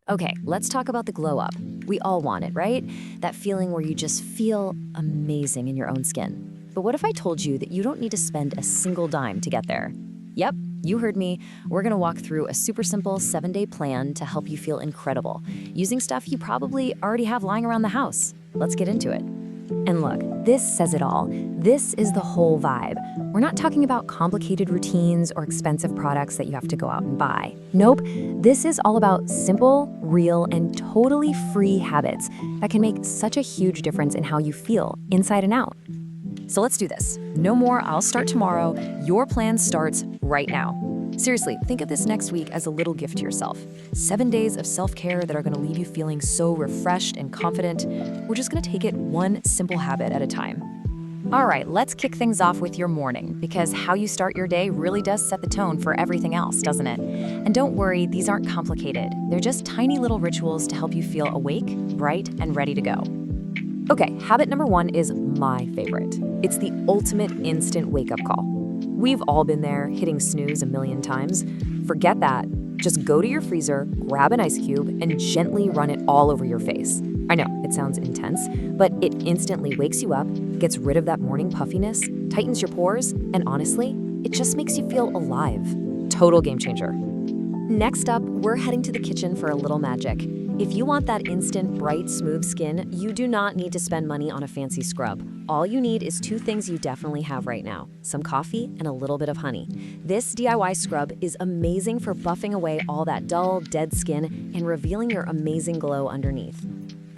Okay, let's talk about the glow up. We all want it, right? That feeling where you just feel amazing in your own skin. But what if I told you that you don't need to spend a single dime to get there? Yep, you heard me. We're gonna walk through a super simple 7-day plan to help you feel incredible, using stuff you probably already have lying around the house. Let's get into it. And look, this says it all. This is the whole vibe. We're not talking about complicated routines or expensive products that you have to go out and buy. Nope, this is all about simple, real, and totally free habits that can make such a huge difference in how you feel, inside and out. So let's do this. No more, I'll start tomorrow. Your plan starts right now. Seriously, think of this next week as a little gift to yourself. 7 days of self-care that are gonna leave you feeling so refreshed and confident. We're just gonna take it one simple habit at a time. All right, let's kick things off with your morning, because how you start your day really does set the tone for everything else, doesn't it? And don't worry, these aren't complicated. They're just tiny little rituals to help you feel awake, bright, and ready to go. Okay, habit number 1 is my favorite. It's the ultimate instant wake-up call. We've all been there, hitting snooze a million times. Forget that. Just go to your freezer, grab an ice cube, and gently run it all over your face. I know, it sounds intense, but it instantly wakes you up, gets rid of that morning puffiness, tightens your pores, and honestly, it just makes you feel alive. Total game changer. Next up, we're heading to the kitchen for a little magic. If you want that instant, bright, smooth skin, you do not need to spend money on a fancy scrub. All you need is 2 things you definitely have right now: some coffee and a little bit of honey. This DIY scrub is amazing for buffing away all that dull, dead skin and revealing your amazing glow underneath.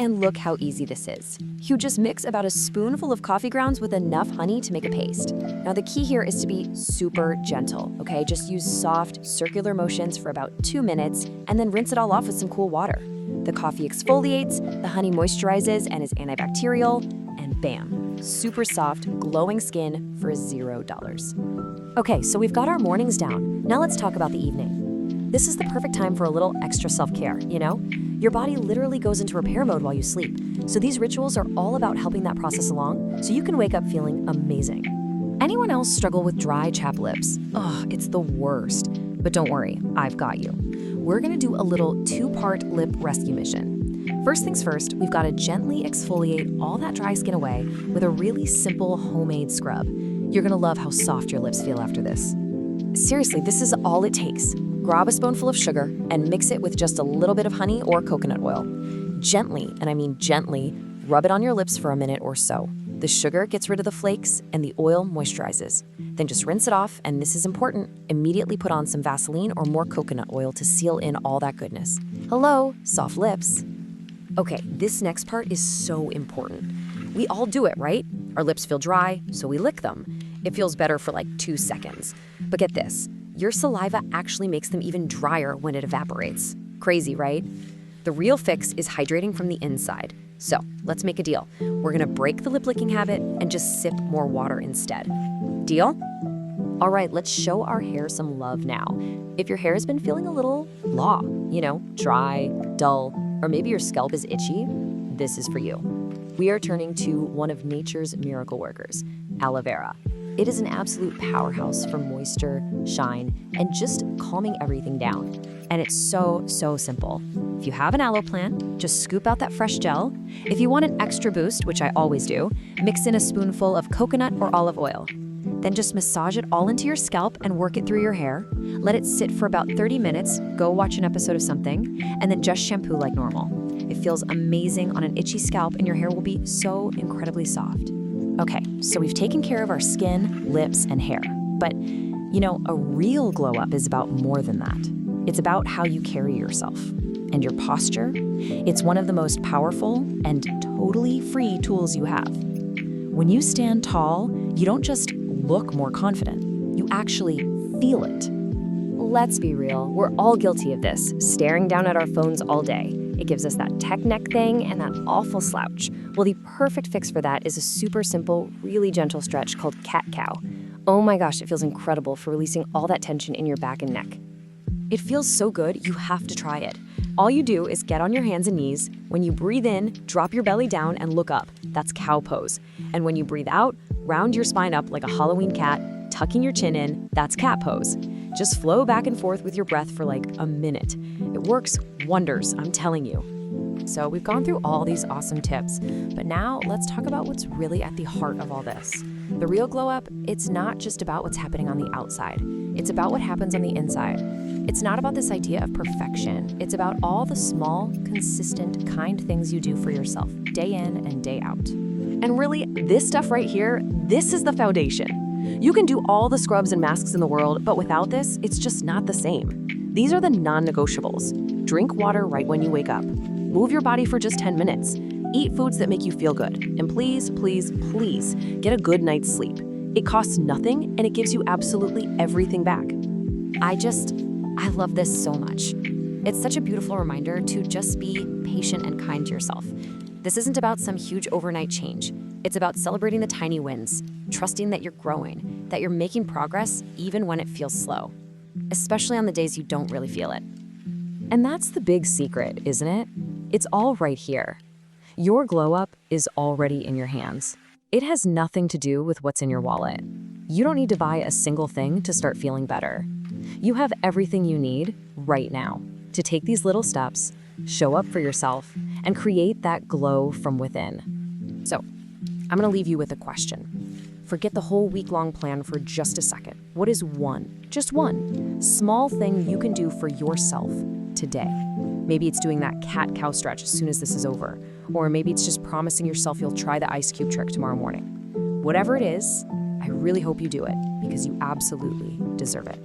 And look how easy this is. You just mix about a spoonful of coffee grounds with enough honey to make a paste. Now the key here is to be super gentle, okay? Just use soft, circular motions for about 2 minutes and then rinse it all off with some cool water. The coffee exfoliates, the honey moisturizes and is antibacterial, and bam, super soft, glowing skin for $0. Okay, so we've got our mornings down. Now let's talk about the evening. This is the perfect time for a little extra self-care, you know? Your body literally goes into repair mode while you sleep. So these rituals are all about helping that process along so you can wake up feeling amazing. Anyone else struggle with dry, chapped lips? Ugh, it's the worst. But don't worry, I've got you. We're gonna do a little 2-part lip rescue mission. First things first, we've gotta gently exfoliate all that dry skin away with a really simple homemade scrub. You're gonna love how soft your lips feel after this. Seriously, this is all it takes. Grab a spoonful of sugar and mix it with just a little bit of honey or coconut oil. Gently, and I mean gently, rub it on your lips for a minute or so. The sugar gets rid of the flakes and the oil moisturizes. Then just rinse it off, and this is important, immediately put on some Vaseline or more coconut oil to seal in all that goodness. Hello, soft lips. Okay, this next part is so important. We all do it, right? Our lips feel dry, so we lick them. It feels better for like 2 seconds. But get this, your saliva actually makes them even drier when it evaporates. Crazy, right? The real fix is hydrating from the inside. So let's make a deal. We're gonna break the lip licking habit and just sip more water instead. Deal? All right, let's show our hair some love now. If your hair has been feeling a little blah, dry, dull, or maybe your scalp is itchy, this is for you. We are turning to one of nature's miracle workers, aloe vera. It is an absolute powerhouse for moisture, shine, and just calming everything down. And it's so, so simple. If you have an aloe plant, just scoop out that fresh gel. If you want an extra boost, which I always do, mix in a spoonful of coconut or olive oil. Then just massage it all into your scalp and work it through your hair. Let it sit for about 30 minutes, go watch an episode of something, and then just shampoo like normal. It feels amazing on an itchy scalp and your hair will be so incredibly soft. Okay, so we've taken care of our skin, lips, and hair. But, a real glow up is about more than that. It's about how you carry yourself and your posture. It's one of the most powerful and totally free tools you have. When you stand tall, you don't just look more confident, you actually feel it. Let's be real, we're all guilty of this, staring down at our phones all day. It gives us that tech neck thing and that awful slouch. Well, the perfect fix for that is a super simple, really gentle stretch called cat-cow. Oh my gosh, it feels incredible for releasing all that tension in your back and neck. It feels so good, you have to try it. All you do is get on your hands and knees. When you breathe in, drop your belly down and look up. That's cow pose. And when you breathe out, round your spine up like a Halloween cat, tucking your chin in. That's cat pose. Just flow back and forth with your breath for like a minute. It works wonders, I'm telling you. So we've gone through all these awesome tips, but now let's talk about what's really at the heart of all this. The real glow up, it's not just about what's happening on the outside. It's about what happens on the inside. It's not about this idea of perfection. It's about all the small, consistent, kind things you do for yourself, day in and day out. And really, this stuff right here, this is the foundation. You can do all the scrubs and masks in the world, but without this, it's just not the same. These are the non-negotiables. Drink water right when you wake up. Move your body for just 10 minutes. Eat foods that make you feel good. And please, please, please, get a good night's sleep. It costs nothing, and it gives you absolutely everything back. I love this so much. It's such a beautiful reminder to just be patient and kind to yourself. This isn't about some huge overnight change. It's about celebrating the tiny wins, trusting that you're growing, that you're making progress even when it feels slow, especially on the days you don't really feel it. And that's the big secret, isn't it? It's all right here. Your glow up is already in your hands. It has nothing to do with what's in your wallet. You don't need to buy a single thing to start feeling better. You have everything you need right now to take these little steps, show up for yourself, and create that glow from within. So, I'm gonna leave you with a question. Forget the whole week-long plan for just a second. What is just one, small thing you can do for yourself today? Maybe it's doing that cat-cow stretch as soon as this is over, or maybe it's just promising yourself you'll try the ice cube trick tomorrow morning. Whatever it is, I really hope you do it because you absolutely deserve it.